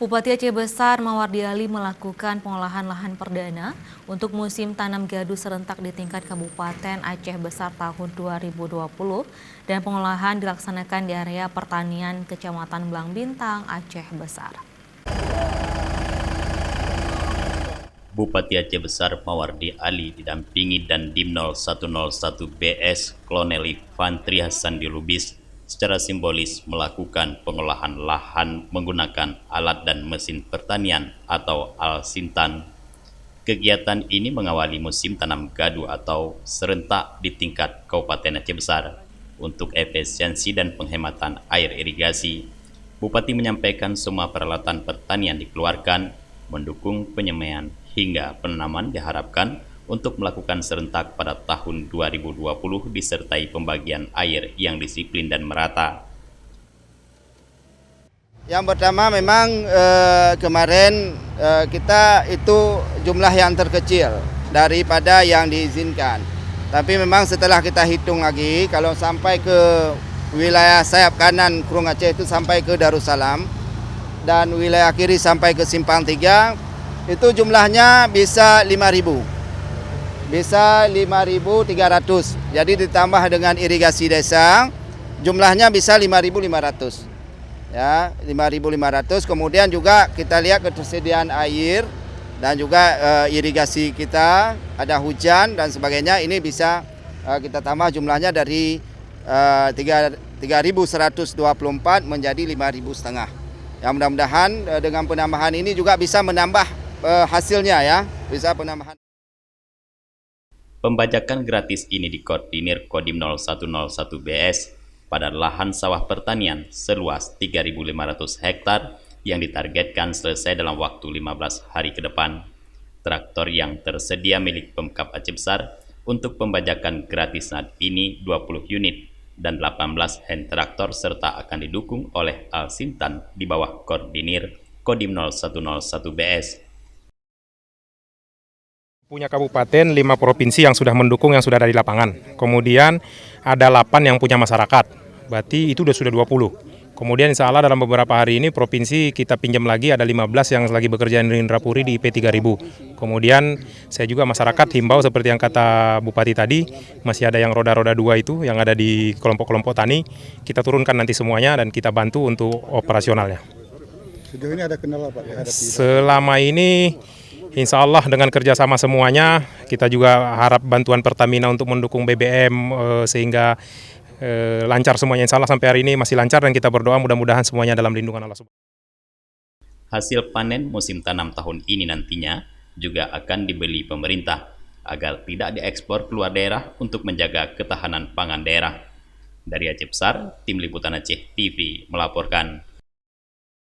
Bupati Aceh Besar Mawardi Ali melakukan pengolahan lahan perdana untuk musim tanam gadu serentak di tingkat Kabupaten Aceh Besar tahun 2020 dan pengolahan dilaksanakan di area pertanian Kecamatan Belang Bintang, Aceh Besar. Bupati Aceh Besar Mawardi Ali didampingi Dandim 0101 BS Kolonel Infantri Hasan Lubis secara simbolis melakukan pengolahan lahan menggunakan alat dan mesin pertanian atau Al-Sintan. Kegiatan ini mengawali musim tanam gadu atau serentak di tingkat Kabupaten Aceh Besar untuk efisiensi dan penghematan air irigasi. Bupati menyampaikan semua peralatan pertanian dikeluarkan, mendukung penyemaian hingga penanaman diharapkan untuk melakukan serentak pada tahun 2020 disertai pembagian air yang disiplin dan merata. Yang pertama memang kemarin kita itu jumlah yang terkecil daripada yang diizinkan. Tapi memang setelah kita hitung lagi, kalau sampai ke wilayah sayap kanan Kurung Aceh itu sampai ke Darussalam dan wilayah kiri sampai ke Simpang 3, itu jumlahnya bisa 5.000. Bisa 5.300. Jadi ditambah dengan irigasi desa, jumlahnya bisa 5.500. Ya, 5.500. Kemudian juga kita lihat ketersediaan air dan juga irigasi kita, ada hujan dan sebagainya, ini bisa kita tambah jumlahnya dari 3.124 menjadi 5.500. Ya, mudah-mudahan dengan penambahan ini juga bisa menambah hasilnya ya, bisa penambahan. Pembajakan gratis ini dikoordinir Kodim 0101 BS pada lahan sawah pertanian seluas 3.500 hektar yang ditargetkan selesai dalam waktu 15 hari ke depan. Traktor yang tersedia milik Pemkab Aceh Besar untuk pembajakan gratis saat ini 20 unit dan 18 hand traktor serta akan didukung oleh Al-Sintan di bawah koordinir Kodim 0101 BS. Punya kabupaten, 5 provinsi yang sudah mendukung, yang sudah ada di lapangan. Kemudian ada 8 yang punya masyarakat, berarti itu sudah 20. Kemudian insya Allah dalam beberapa hari ini provinsi kita pinjam lagi, ada 15 yang lagi bekerja di Indrapuri di IP3000. Kemudian saya juga masyarakat himbau seperti yang kata Bupati tadi, masih ada yang roda-roda 2 itu yang ada di kelompok-kelompok tani, kita turunkan nanti semuanya dan kita bantu untuk operasionalnya. Sejauh ini ada kendala Pak? Selama ini insya Allah dengan kerjasama semuanya, kita juga harap bantuan Pertamina untuk mendukung BBM sehingga lancar semuanya. Insya Allah sampai hari ini masih lancar dan kita berdoa mudah-mudahan semuanya dalam lindungan Allah Subhanahu. Hasil panen musim tanam tahun ini nantinya juga akan dibeli pemerintah agar tidak diekspor keluar daerah untuk menjaga ketahanan pangan daerah. Dari Aceh Besar, Tim Liputan Aceh TV melaporkan.